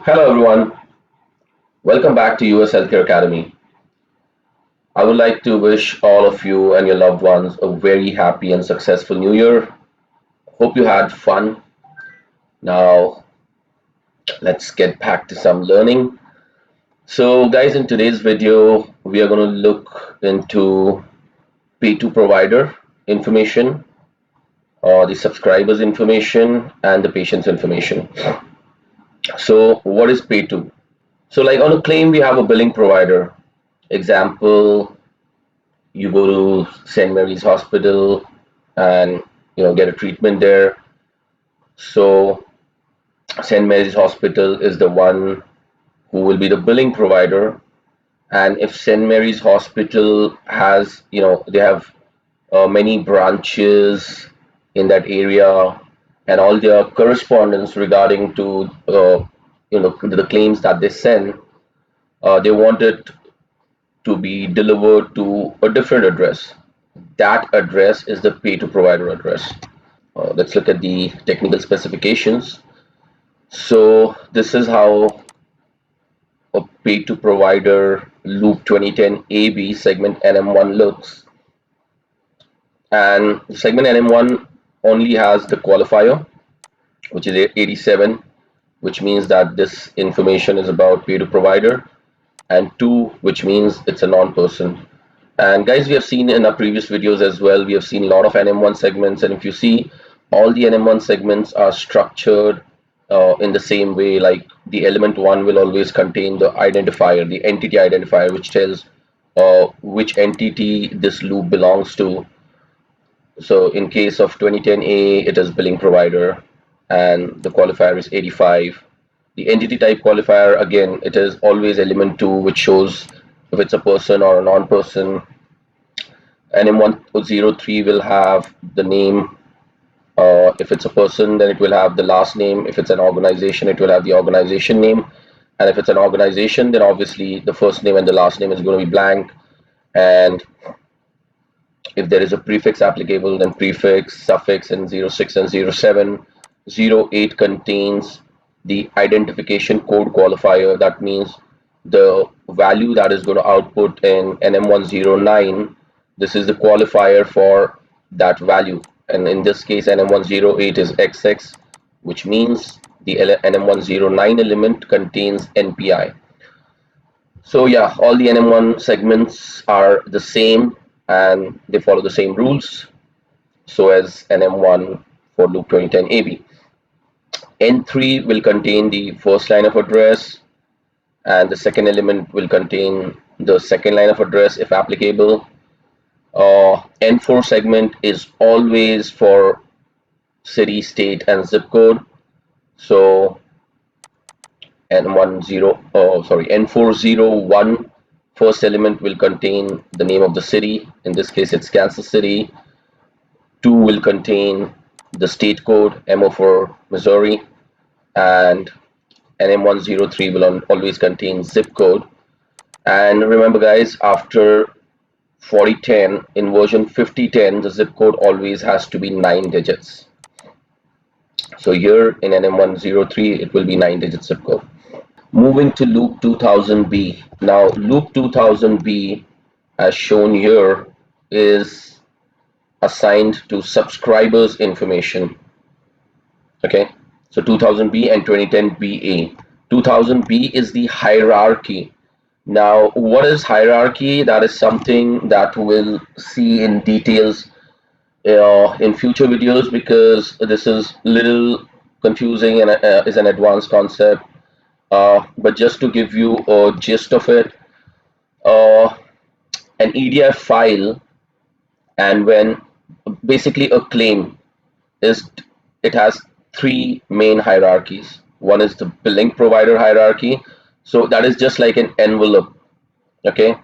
Hello everyone, welcome back to US Healthcare Academy. I would like to wish all of you and your loved ones a very happy and successful new year. Hope you had fun. Now, let's get back to some learning. So, guys, in today's video, we are going to look into pay to provider information, the subscribers information, and the patient's information. So, what is pay to? So, like on a claim, we have a billing provider. Example, you go to St. Mary's Hospital and get a treatment there. So St. Mary's Hospital is the one who will be the billing provider. And if St. Mary's Hospital has, they have many branches in that area, and all their correspondence regarding to the claims that they send, they want it to be delivered to a different address. That address is the pay to provider address. Let's look at the technical specifications. So this is how a pay to provider loop 2010 AB segment NM1 looks. And segment NM1 only has the qualifier, which is 87, which means that this information is about pay to provider, and 2, which means it's a non-person. And guys, we have seen in our previous videos as well, we have seen a lot of NM1 segments, and if you see, all the NM1 segments are structured in the same way. Like the element 1 will always contain the identifier, the entity identifier, which tells which entity this loop belongs to. So in case of 2010A, it is billing provider, and the qualifier is 85. The entity type qualifier, again, it is always element 2, which shows if it's a person or a non-person. NM103 will have the name. If it's a person, then it will have the last name. If it's an organization, it will have the organization name. And if it's an organization, then obviously the first name and the last name is going to be blank. And if there is a prefix applicable, then prefix, suffix, and 06 and 07. 08 contains the identification code qualifier. That means the value that is going to output in NM109, this is the qualifier for that value. And in this case, NM108 is XX, which means the NM109 element contains NPI. So yeah, all the NM1 segments are the same and they follow the same rules. So as NM1 for loop 2010 AB. N3 will contain the first line of address, and the second element will contain the second line of address if applicable. N4 segment is always for city, state, and zip code. So N401 first element will contain the name of the city. In this case, it's Kansas City. 2 will contain the state code, MO for Missouri, and NM103 will always contain zip code. And remember, guys, after 4010 in version 5010, the zip code always has to be 9 digits. So here in NM103, it will be 9-digit zip code. Moving to loop 2000B. Now, loop 2000B, as shown here, is assigned to subscribers information. Okay, so 2000B and 2010BA. 2000B is the hierarchy. Now, what is hierarchy? That is something that we'll see in details in future videos, because this is little confusing and is an advanced concept. But just to give you a gist of it, an EDI file, and when basically a claim is, it has 3 main hierarchies. One is the billing provider hierarchy, so that is just like an envelope. Okay,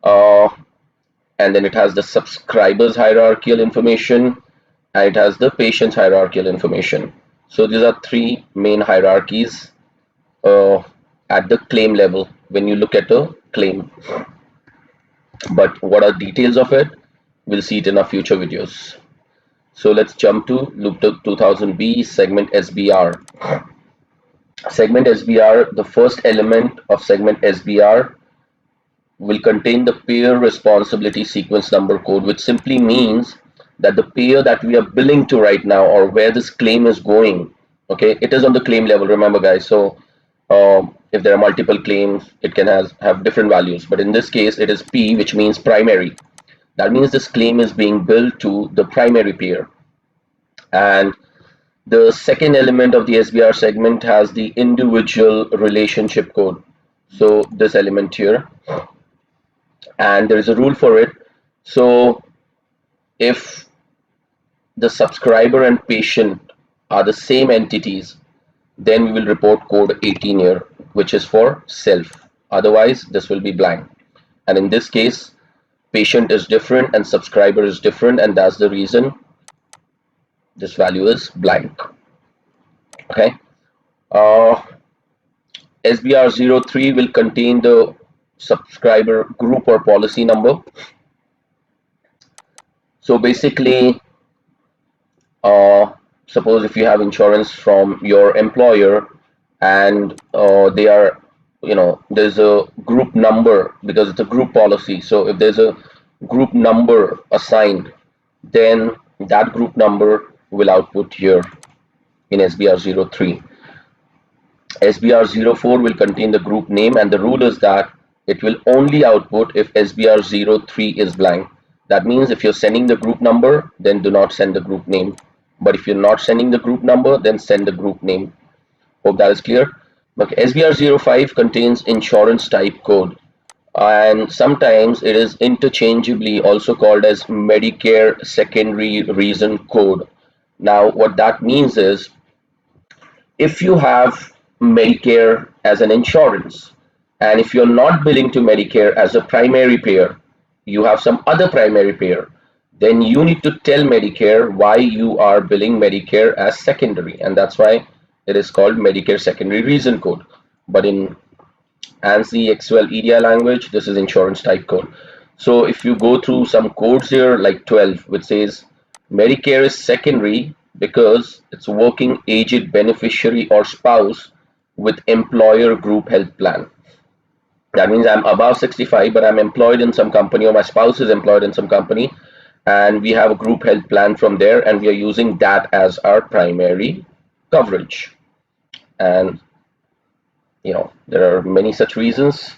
and then it has the subscribers hierarchical information, and it has the patient's hierarchical information. So these are 3 main hierarchies at the claim level when you look at a claim. But what are details of it? We'll see it in our future videos. So let's jump to loop 2000B segment SBR. Segment SBR, the first element of segment SBR will contain the payer responsibility sequence number code, which simply means that the payer that we are billing to right now, or where this claim is going, okay, it is on the claim level, remember guys. So if there are multiple claims, it can have different values, but in this case it is P, which means primary. That means this claim is being billed to the primary payer. And the second element of the SBR segment has the individual relationship code. So this element here, and there is a rule for it. So if the subscriber and patient are the same entities, then we will report code 18 here, which is for self. Otherwise, this will be blank. And in this case, patient is different and subscriber is different, and that's the reason this value is blank. Okay. Uh, SBR03 will contain the subscriber group or policy number. So basically, uh, suppose if you have insurance from your employer and they are, there's a group number because it's a group policy. So if there's a group number assigned, then that group number will output here in SBR03. SBR04 will contain the group name, and the rule is that it will only output if SBR03 is blank. That means if you're sending the group number, then do not send the group name. But if you're not sending the group number, then send the group name. Hope that is clear. Okay, SBR05 contains insurance type code, and sometimes it is interchangeably also called as Medicare secondary reason code. Now, what that means is if you have Medicare as an insurance, and if you're not billing to Medicare as a primary payer, you have some other primary payer, then you need to tell Medicare why you are billing Medicare as secondary, and that's why it is called Medicare secondary reason code. But in ANSI XML EDI language, this is insurance type code. So if you go through some codes here, like 12, which says Medicare is secondary because it's working aged beneficiary or spouse with employer group health plan. That means I'm above 65, but I'm employed in some company, or my spouse is employed in some company, and we have a group health plan from there, and we are using that as our primary coverage. And there are many such reasons.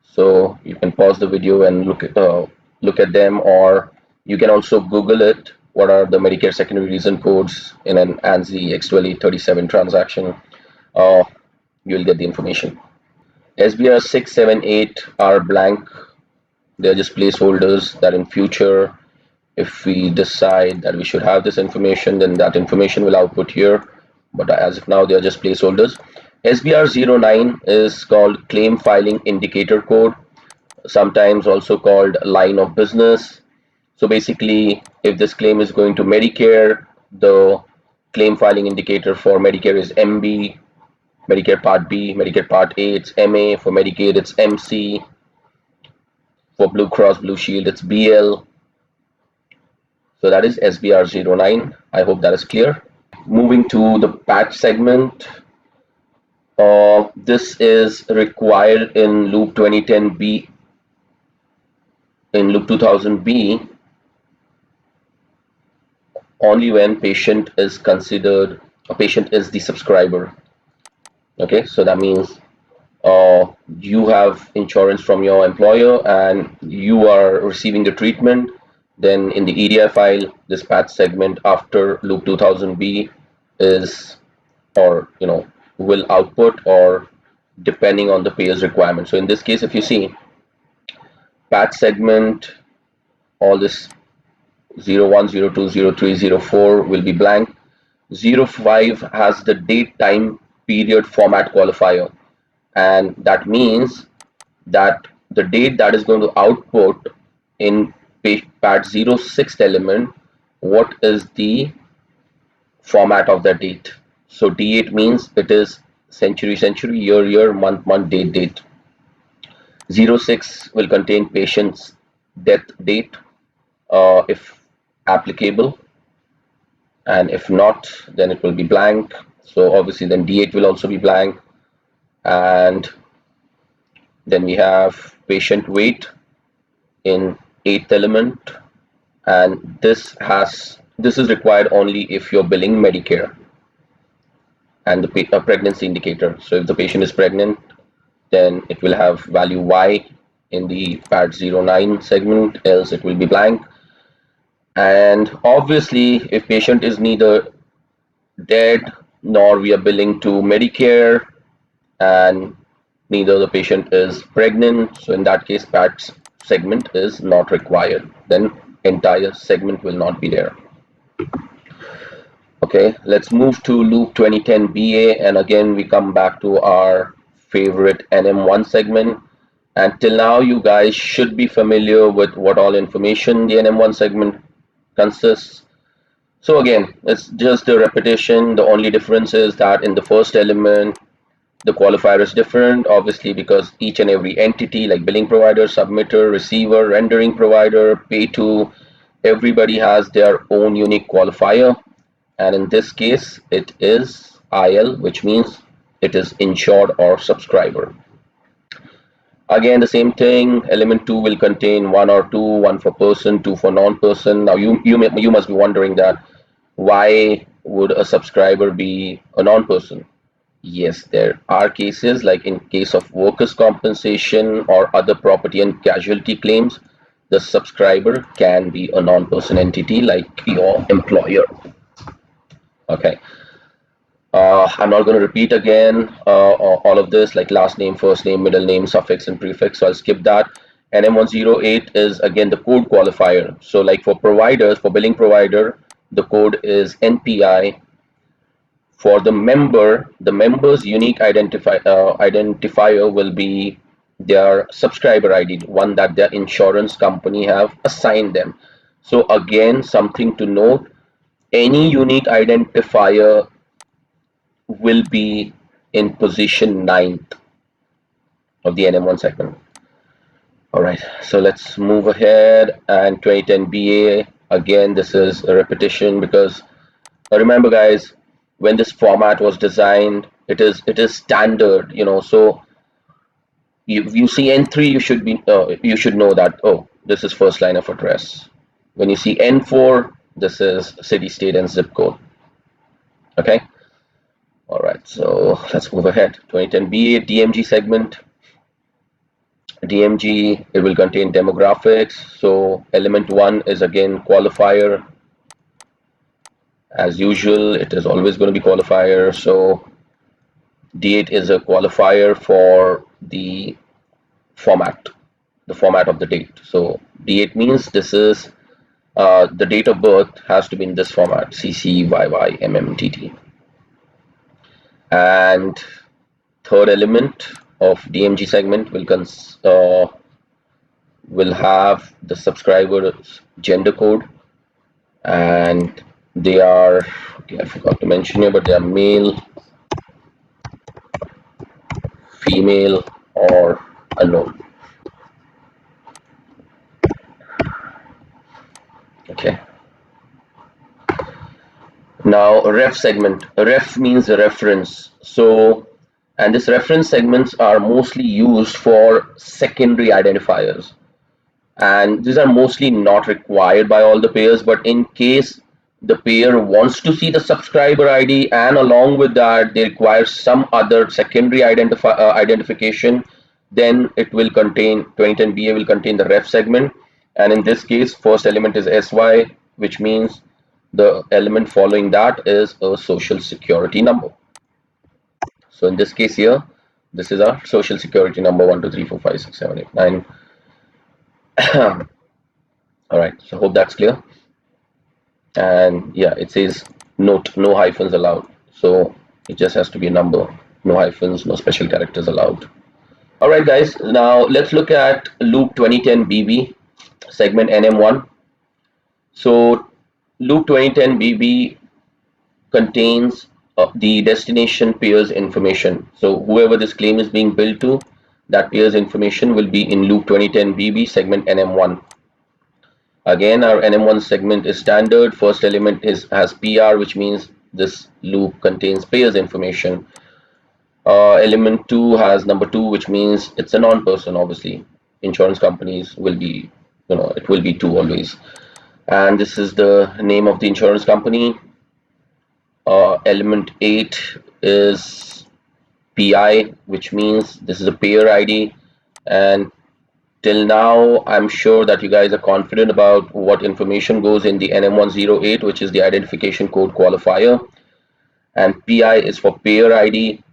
So you can pause the video and look at them, or you can also Google it. What are the Medicare secondary reason codes in an ANSI X2037 transaction? Uh, you'll get the information. SBR 678 are blank. They're just placeholders that in future, if we decide that we should have this information, then that information will output here. But as of now, they are just placeholders. SBR09 is called claim filing indicator code, sometimes also called line of business. So basically, if this claim is going to Medicare, the claim filing indicator for Medicare is MB, Medicare Part B, Medicare Part A, it's MA, for Medicaid, it's MC, for Blue Cross Blue Shield, it's BL. So that is SBR09. I hope that is clear. Moving to the patch segment, this is required in loop 2010B, in loop 2000B, only when patient is considered, a patient is the subscriber. Okay, so that means you have insurance from your employer and you are receiving the treatment. Then in the EDI file, this patch segment after loop 2000B is, or will output, or depending on the payer's requirement. So in this case, if you see patch segment, all this 01, 02, 03, 04 will be blank. 05 has the date time period format qualifier, and that means that the date that is going to output in patch 06 element, what is the format of that date. So D8 means it is century, century, year, year, month, month, date, date. 06 will contain patient's death date, if applicable, and if not, then it will be blank. So obviously then D8 will also be blank. And then we have patient weight in eighth element, and this is required only if you're billing Medicare, and the pregnancy indicator. So if the patient is pregnant, then it will have value Y in the PAT09 segment, else it will be blank. And obviously, if patient is neither dead nor we are billing to Medicare, and neither the patient is pregnant, so in that case PAT segment is not required, then entire segment will not be there. Okay, let's move to Loop 2010 BA, and again we come back to our favorite NM1 segment. And till now you guys should be familiar with what all information the NM1 segment consists. So again, it's just a repetition. The only difference is that in the first element the qualifier is different, obviously, because each and every entity like billing provider, submitter, receiver, rendering provider, pay to, everybody has their own unique qualifier. And in this case it is IL, which means it is insured or subscriber. Again, the same thing, element 2 will contain one or two, one for person, two for non-person. Now you must be wondering that why would a subscriber be a non-person? Yes, there are cases like in case of workers' compensation or other property and casualty claims, the subscriber can be a non-person entity like your employer. Okay. I'm not going to repeat again all of this like last name, first name, middle name, suffix, and prefix. So I'll skip that. And M108 is again the code qualifier. So like for providers, for billing provider, the code is NPI. For the member's unique identifier will be their subscriber ID, one that their insurance company have assigned them. So again, something to note, any unique identifier will be in position 9th of the NM1 segment. All right, so let's move ahead. And 2010 BA, again, this is a repetition because remember guys, when this format was designed, it is standard, so you see N3, you should know that, oh, this is first line of address. When you see N4, this is city, state, and zip code. Okay. All right, so let's move ahead. 2010 BA DMG segment. DMG, it will contain demographics. So element 1 is again qualifier. As usual, it is always going to be qualifier. So D8 is a qualifier for the format of the date. So D8 means this is the date of birth has to be in this format, CCYYMMTT. And third element of DMG segment will have the subscriber's gender code, and they are, okay, I forgot to mention here, but they are male, female, or unknown. Okay. Now ref segment. Ref means a reference. So, and this reference segments are mostly used for secondary identifiers, and these are mostly not required by all the payers, but in case the payer wants to see the subscriber ID and along with that they require some other secondary identification, then it will contain 2010 BA will contain the ref segment. And in this case, first element is SY, which means the element following that is a social security number. So in this case here, this is our social security number 1 2 3 4 5 6 7 8 9. All right, so hope that's clear. And yeah, it says note, no hyphens allowed, so it just has to be a number, no hyphens, no special characters allowed. All right guys, now let's look at loop 2010 BB segment NM1. So loop 2010 BB contains the destination payer's information. So whoever this claim is being billed to, that payer's information will be in loop 2010 BB segment NM1. Again, our NM1 segment is standard. First element has PR, which means this loop contains payer's information. Element 2 has number 2, which means it's a non-person. Obviously, insurance companies will be, it will be 2 always. And this is the name of the insurance company. Element 8 is PI, which means this is a payer ID. And till now, I'm sure that you guys are confident about what information goes in the NM108, which is the identification code qualifier. And PI is for payer ID.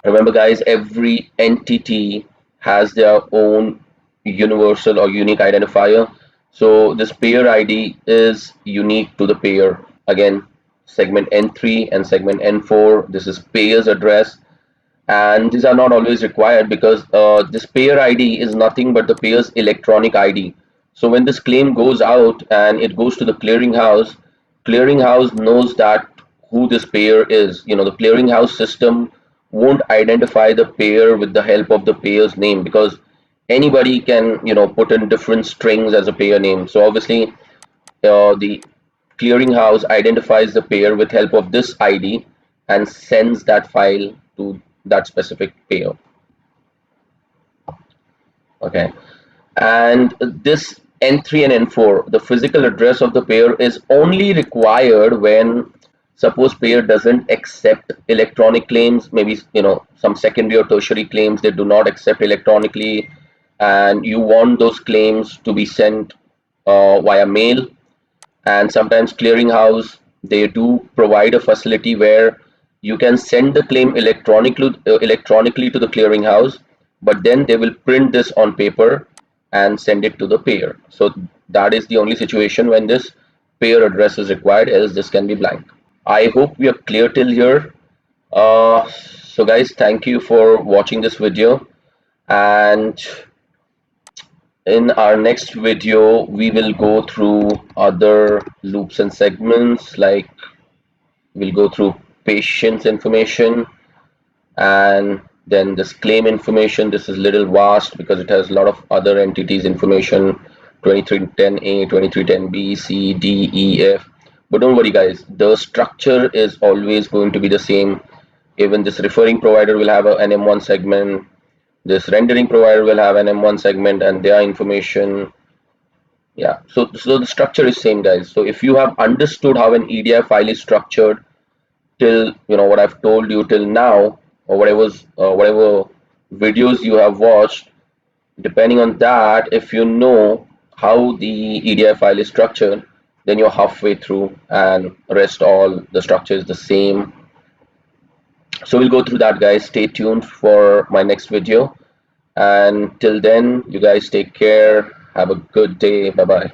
Remember, guys, every entity has their own universal or unique identifier. So this payer ID is unique to the payer. Again, segment N3 and segment N4, this is payer's address. And these are not always required because this payer ID is nothing but the payer's electronic ID. So when this claim goes out and it goes to the clearinghouse knows that who this payer is. The clearinghouse system won't identify the payer with the help of the payer's name, because anybody can put in different strings as a payer name. So obviously the clearinghouse identifies the payer with help of this ID and sends that file to that specific payer. Okay, and this N3 and N4, the physical address of the payer is only required when, suppose, payer doesn't accept electronic claims. Maybe some secondary or tertiary claims they do not accept electronically, and you want those claims to be sent via mail. And sometimes clearinghouse, they do provide a facility where you can send the claim electronically to the clearinghouse, but then they will print this on paper and send it to the payer. So that is the only situation when this payer address is required, else this can be blank. I hope we are clear till here. So guys, thank you for watching this video, and in our next video we will go through other loops and segments, like we'll go through patient's information and then this claim information. This is little vast because it has a lot of other entities information: 2310A, 2310B, C, D, E, F. But don't worry guys, the structure is always going to be the same. Even this referring provider will have an M1 segment, this rendering provider will have an M1 segment and their information. Yeah, so the structure is same, guys. So if you have understood how an EDI file is structured till what I've told you till now, or whatever videos you have watched, depending on that, if you know how the EDI file is structured, then you're halfway through, and rest all the structure is the same. So we'll go through that, guys. Stay tuned for my next video, and till then, you guys take care. Have a good day. Bye bye.